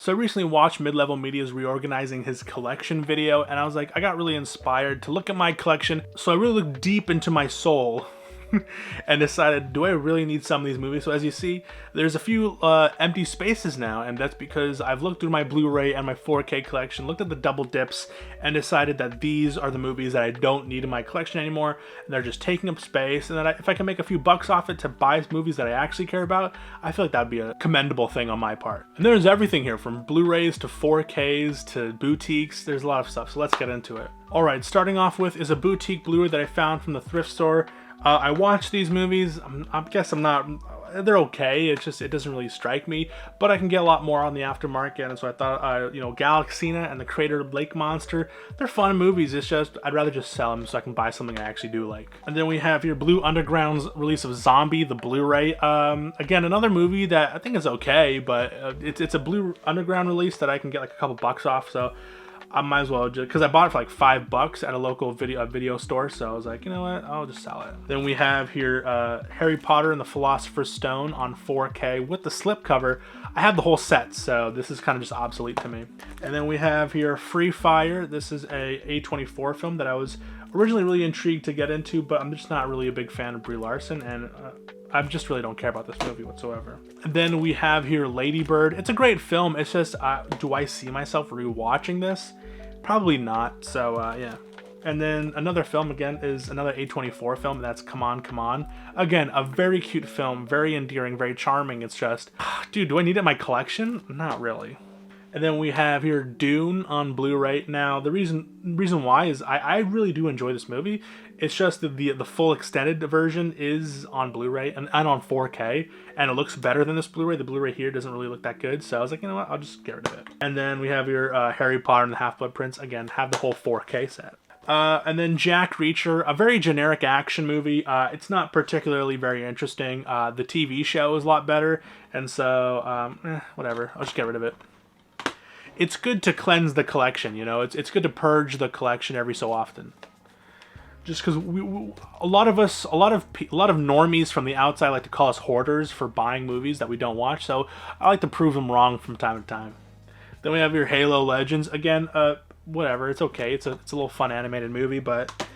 So I recently watched Mid-Level Media's reorganizing his collection video, and I was like, I got really inspired to look at my collection. So I really looked deep into my soul and decided, do I really need some of these movies? So as you see, there's a few empty spaces now, and that's because I've looked through my Blu-ray and my 4K collection, looked at the double dips, and decided that these are the movies that I don't need in my collection anymore, and they're just taking up space, and that if I can make a few bucks off it to buy movies that I actually care about, I feel like that'd be a commendable thing on my part. And there's everything here, from Blu-rays to 4Ks to boutiques. There's a lot of stuff, so let's get into it. Alright, starting off with is a boutique Blu-ray that I found from the thrift store. I watched these movies. I guess they're okay. It doesn't really strike me, but I can get a lot more on the aftermarket, and so I thought, Galaxina and the Crater Lake Monster, they're fun movies. It's just, I'd rather just sell them so I can buy something I actually do like. And then we have here Blue Underground's release of Zombie, the Blu-ray. Again, another movie that I think is okay, but it's a Blue Underground release that I can get like a couple bucks off, so I might as well, just because I bought it for like $5 at a local video store, so I was like, you know what, I'll just sell it. Then we have here Harry Potter and the Philosopher's Stone on 4K with the slipcover. I have the whole set, so this is kind of just obsolete to me. And then we have here Free Fire. This is a A24 film that I was originally really intrigued to get into, but I'm just not really a big fan of Brie Larson, and I just really don't care about this movie whatsoever. And then we have here Lady Bird. It's a great film. It's just, do I see myself rewatching this? Probably not, so yeah. And then another film, again, is another A24 film, that's Come On, Come On. Again, a very cute film, very endearing, very charming. It's just, dude, do I need it in my collection? Not really. And then we have here Dune on Blu-ray. Now, the reason why is I really do enjoy this movie. It's just that the full extended version is on Blu-ray and on 4K, and it looks better than this Blu-ray. The Blu-ray here doesn't really look that good, so I was like, you know what, I'll just get rid of it. And then we have here Harry Potter and the Half-Blood Prince. Again, have the whole 4K set. And then Jack Reacher, a very generic action movie. It's not particularly very interesting. The TV show is a lot better, and so, whatever. I'll just get rid of it. It's good to cleanse the collection, you know. It's good to purge the collection every so often. Just because a lot of normies from the outside like to call us hoarders for buying movies that we don't watch, so I like to prove them wrong from time to time. Then we have your Halo Legends. Again, whatever, it's okay. It's a little fun animated movie, but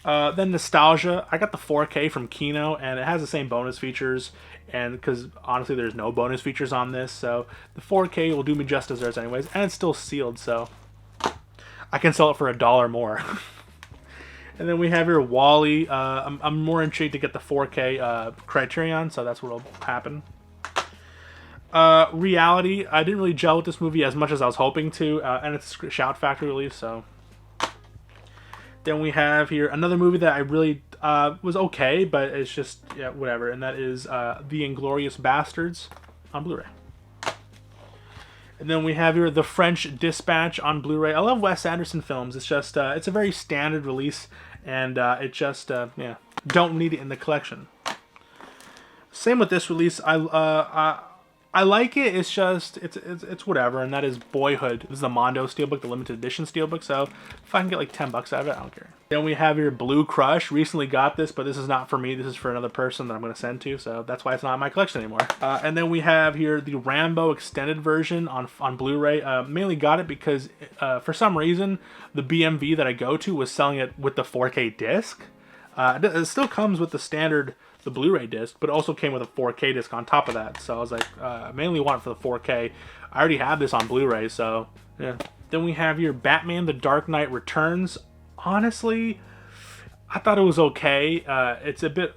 then Nostalgia. I got the 4K from Kino, and it has the same bonus features, and because honestly there's no bonus features on this, so the 4K will do me just as theirs anyways, and it's still sealed, so I can sell it for $1 more. And then we have here Wall-E. I'm more intrigued to get the 4K Criterion, so that's what'll happen. Reality. I didn't really gel with this movie as much as I was hoping to, and it's a Shout Factory release, so. Then we have here another movie that I really was okay, but it's just, yeah, whatever, and that is The Inglourious Bastards on Blu-ray. And then we have here The French Dispatch on Blu-ray. I love Wes Anderson films. It's just, it's a very standard release, and it just, yeah, don't need it in the collection. Same with this release. I like it. It's just, it's whatever, and that is Boyhood. This is the Mondo Steelbook, the limited edition Steelbook, so if I can get like $10 out of it, I don't care. Then we have here Blue Crush. Recently got this, but this is not for me. This is for another person that I'm going to send to, so that's why it's not in my collection anymore. And then we have here the Rambo extended version on Blu-ray. Mainly got it because for some reason the BMV that I go to was selling it with the 4K disc. It still comes with the Blu-ray disc, but also came with a 4K disc on top of that. So I was like, I mainly want it for the 4K. I already have this on Blu-ray, so yeah. Then we have here Batman: The Dark Knight Returns. Honestly, I thought it was okay. It's a bit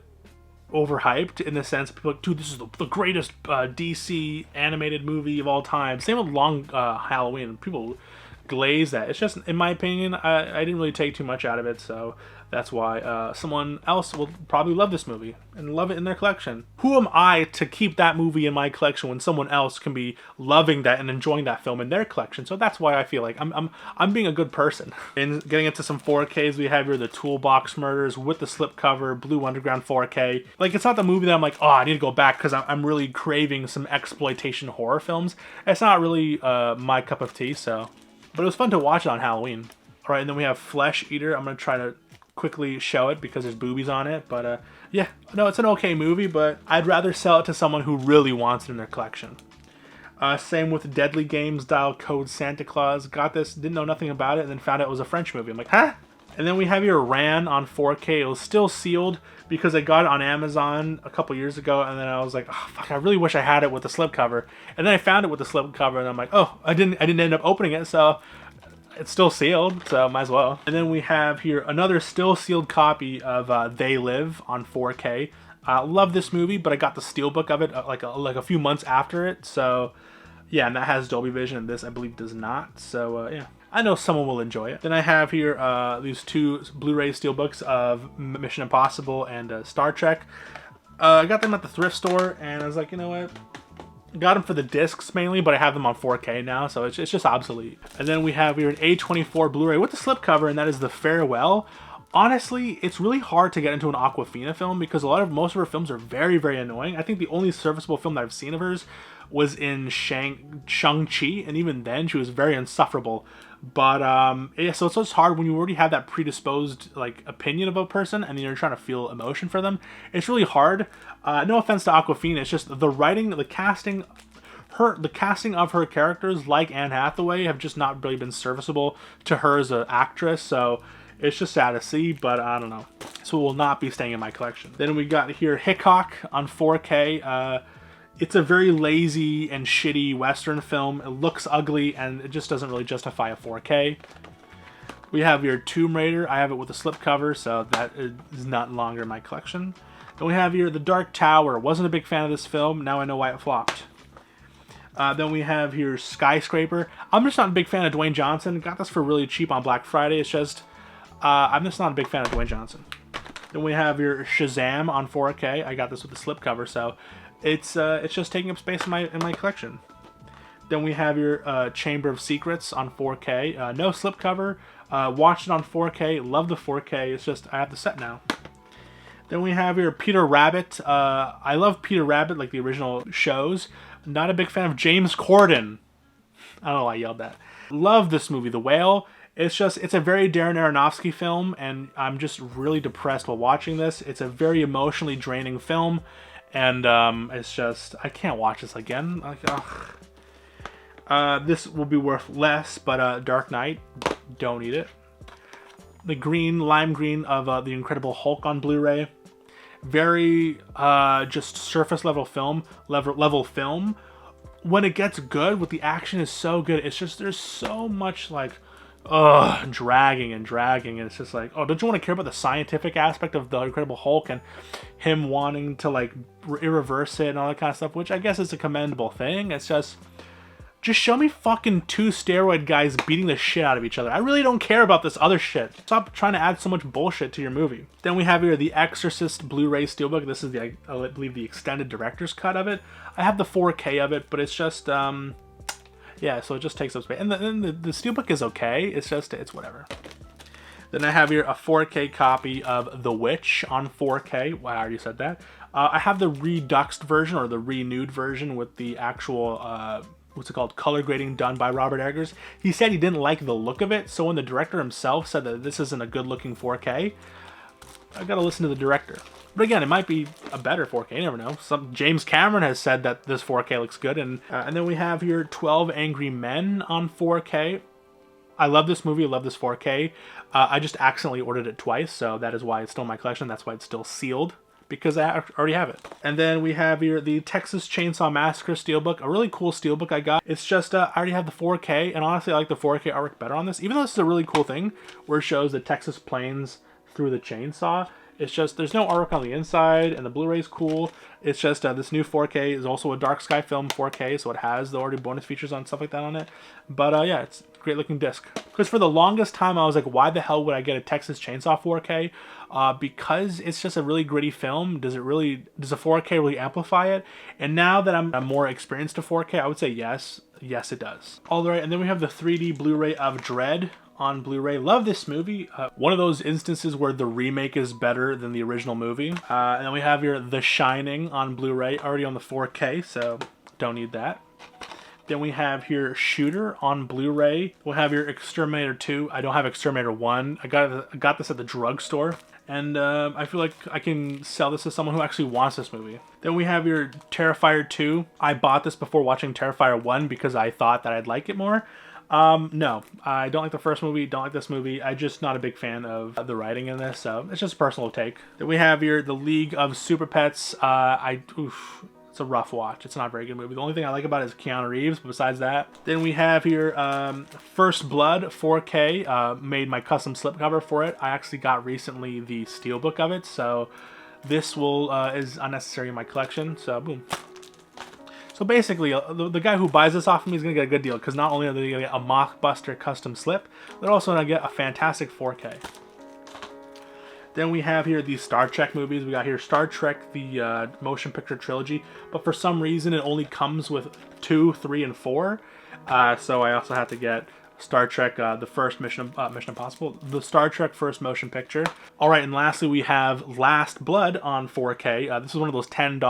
overhyped in the sense people are like, dude, this is the greatest DC animated movie of all time. Same with Long Halloween. People glaze that. It's just, in my opinion, I didn't really take too much out of it, so that's why someone else will probably love this movie and love it in their collection. Who am I to keep that movie in my collection when someone else can be loving that and enjoying that film in their collection? So that's why I feel like I'm being a good person. And getting into some 4Ks, we have here The Toolbox Murders with the slipcover, Blue Underground 4K. Like, it's not the movie that I'm like, oh, I need to go back because I'm really craving some exploitation horror films. It's not really my cup of tea, so. But it was fun to watch it on Halloween. Alright, and then we have Flesh Eater. I'm going to try to quickly show it because there's boobies on it. But yeah, no, it's an okay movie, but I'd rather sell it to someone who really wants it in their collection. Same with Deadly Games Dial Code Santa Claus. Got this, didn't know nothing about it, and then found out it was a French movie. I'm like, huh? And then we have your Ran on 4K. It was still sealed because I got it on Amazon a couple years ago, and then I was like, oh, fuck, I really wish I had it with the slipcover. And then I found it with the slipcover, and I'm like, oh, I didn't end up opening it, so it's still sealed, so might as well. And then we have here another still sealed copy of They Live on 4K. Love this movie, but I got the steelbook of it like a few months after it, so yeah, and that has Dolby Vision, and this I believe does not. So yeah, I know someone will enjoy it. Then I have here these two Blu-ray steelbooks of Mission Impossible and Star Trek. I got them at the thrift store, and I was like, you know what? Got them for the discs mainly, but I have them on 4K now, so it's just obsolete. And then we have here an A24 Blu-ray with the slipcover, and that is The Farewell. Honestly, it's really hard to get into an Awkwafina film because most of her films are very, very annoying. I think the only serviceable film that I've seen of hers was in Shang-Chi, and even then she was very insufferable. But yeah, so it's hard when you already have that predisposed like opinion of a person and then you're trying to feel emotion for them. It's really hard. No offense to Awkwafina, it's just the writing, the casting of her characters, like Anne Hathaway, have just not really been serviceable to her as an actress. So it's just sad to see, but I don't know. So it will not be staying in my collection. Then we got here Hickok on 4K. It's a very lazy and shitty Western film. It looks ugly, and it just doesn't really justify a 4K. We have your Tomb Raider. I have it with a slipcover, so that is not longer in my collection. Then we have here The Dark Tower. Wasn't a big fan of this film. Now I know why it flopped. Then we have here Skyscraper. I'm just not a big fan of Dwayne Johnson. Got this for really cheap on Black Friday. It's just, I'm just not a big fan of Dwayne Johnson. Then we have your Shazam on 4K. I got this with the slipcover, so it's just taking up space in my collection. Then we have your Chamber of Secrets on 4K. No slipcover. Watched it on 4K. Love the 4K. It's just I have the set now. Then we have your Peter Rabbit. I love Peter Rabbit, like the original shows. Not a big fan of James Corden. I don't know why I yelled that. Love this movie, The Whale. It's a very Darren Aronofsky film, and I'm just really depressed while watching this. It's a very emotionally draining film, and it's just, I can't watch this again. Like, ugh. This will be worth less, but Dark Knight, don't need it. The lime green of The Incredible Hulk on Blu-ray. Very just surface level film. When it gets good, with the action is so good, it's just, there's so much like, dragging, and it's just like, oh, don't you want to care about the scientific aspect of The Incredible Hulk and him wanting to like reverse it and all that kind of stuff, which I guess is a commendable thing. It's just show me fucking two steroid guys beating the shit out of each other. I really don't care about this other shit. Stop trying to add so much bullshit to your movie. Then we have here The Exorcist Blu-ray Steelbook. This is I believe the extended director's cut of it. I have the 4K of it, but it's just, yeah, so it just takes up space. And the Steelbook is okay. It's whatever. Then I have here a 4K copy of The Witch on 4K. Wow, I already said that. I have the reduxed version, or the renewed version, with the actual, what's it called, color grading done by Robert Eggers. He said he didn't like the look of it, so when the director himself said that this isn't a good looking 4K, I gotta listen to the director. But again, it might be a better 4K, you never know. James Cameron has said that this 4K looks good. And then we have here 12 Angry Men on 4K. I love this movie, I love this 4K. I just accidentally ordered it twice, so that is why it's still in my collection. That's why it's still sealed, because I already have it. And then we have here the Texas Chainsaw Massacre Steelbook, a really cool Steelbook I got. It's just, I already have the 4K, and honestly I like the 4K artwork better on this, even though this is a really cool thing, where it shows the Texas plains through the chainsaw. It's just, there's no artwork on the inside, and the Blu-ray is cool. It's just, this new 4K is also a Dark Sky Film 4K, so it has the already bonus features on stuff like that on it. But yeah, it's a great looking disc. Because for the longest time, I was like, why the hell would I get a Texas Chainsaw 4K? Because it's just a really gritty film. Does a 4K really amplify it? And now that I'm more experienced to 4K, I would say yes. Yes, it does. All right, and then we have the 3D Blu-ray of Dread on Blu-ray. Love this movie. One of those instances where the remake is better than the original movie. And then we have here The Shining on Blu-ray, already on the 4K, so don't need that. Then we have here Shooter on Blu-ray. We'll have your Exterminator 2. I don't have Exterminator 1. I got this at the drugstore. And I feel like I can sell this to someone who actually wants this movie. Then we have your Terrifier 2. I bought this before watching Terrifier 1 because I thought that I'd like it more. No, I don't like the first movie, don't like this movie. I'm just not a big fan of the writing in this, so it's just a personal take. Then we have here The League of Super Pets. It's a rough watch. It's not a very good movie. The only thing I like about it is Keanu Reeves, but besides that. Then we have here First Blood 4K. Made my custom slipcover for it. I actually got recently the steelbook of it, so this is unnecessary in my collection, so boom. So basically, the guy who buys this off of me is going to get a good deal, because not only are they going to get a Mockbuster custom slip, they're also going to get a fantastic 4K. Then we have here these Star Trek movies. We got here Star Trek, the motion picture trilogy, but for some reason it only comes with 2, 3, and 4. So I also had to get Star Trek, the first Mission Impossible, the Star Trek first motion picture. All right, and lastly we have Last Blood on 4K. This is one of those $10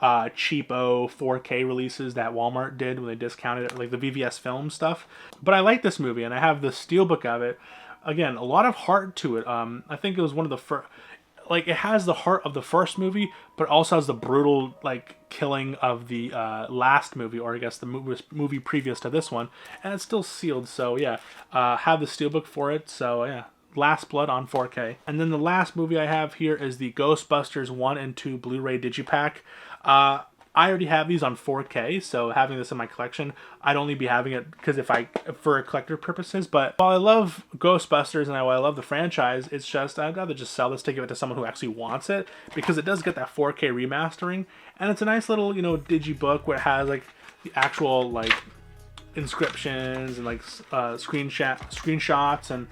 cheapo 4K releases that Walmart did when they discounted it, like the VVS film stuff. But I like this movie, and I have the steelbook of it. Again, a lot of heart to it. I think it was one of the first, like, it has the heart of the first movie, but also has the brutal, like, killing of the last movie, or I guess the movie previous to this one, and it's still sealed. So yeah, have the steelbook for it. So yeah, Last Blood on 4K. And then the last movie I have here is the Ghostbusters 1 and 2 Blu-ray Digipack. I already have these on 4K, so having this in my collection, I'd only be having it because for collector purposes. But while I love Ghostbusters and while I love the franchise, it's just, I'd rather just sell this to give it to someone who actually wants it, because it does get that 4K remastering, and it's a nice little, you know, digibook where it has like the actual like inscriptions and like screenshots and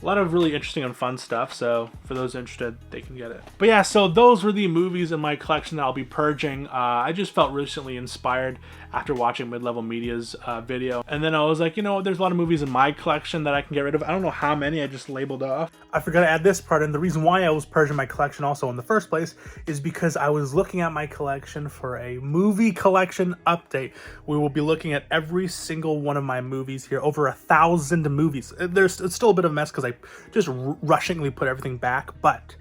a lot of really interesting and fun stuff. So for those interested, they can get it. But yeah, so those were the movies in my collection that I'll be purging. I just felt recently inspired after watching Mid-Level Media's video. And then I was like, you know, there's a lot of movies in my collection that I can get rid of. I don't know how many I just labeled off. I forgot to add this part, and the reason why I was purging my collection also in the first place is because I was looking at my collection for a movie collection update. We will be looking at every single one of my movies here, over 1,000 movies. It's still a bit of a mess because I just rushingly put everything back, but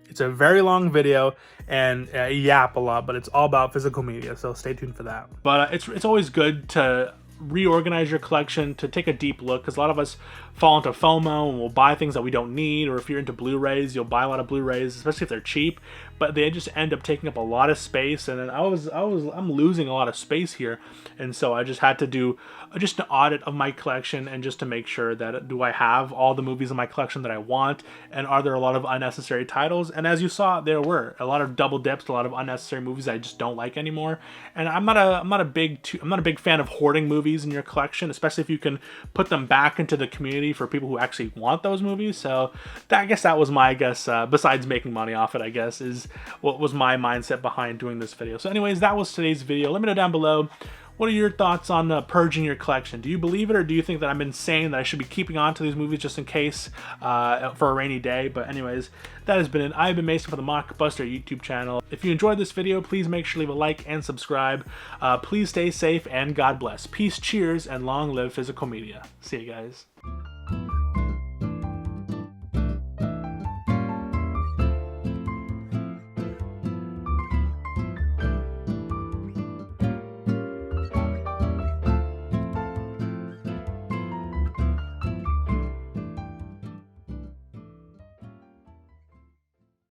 it's a very long video and I yap a lot, but it's all about physical media, so stay tuned for that. But it's always good to reorganize your collection, to take a deep look, because a lot of us fall into FOMO and we'll buy things that we don't need, or if you're into Blu-rays, you'll buy a lot of Blu-rays, especially if they're cheap, but they just end up taking up a lot of space, and then I'm losing a lot of space here, and so I just had to do just an audit of my collection, and just to make sure that do I have all the movies in my collection that I want, and are there a lot of unnecessary titles? And as you saw, there were a lot of double dips, a lot of unnecessary movies I just don't like anymore. And I'm not a big fan of hoarding movies in your collection, especially if you can put them back into the community for people who actually want those movies. So I guess that was my besides making money off it, I guess, is what was my mindset behind doing this video. So anyways, that was today's video. Let me know down below, what are your thoughts on purging your collection? Do you believe it, or do you think that I'm insane, that I should be keeping on to these movies just in case for a rainy day? But anyways, that has been it. I've been Mason for the Mockbuster YouTube channel. If you enjoyed this video, please make sure to leave a like and subscribe. Please stay safe and God bless. Peace, cheers, and long live physical media. See you guys.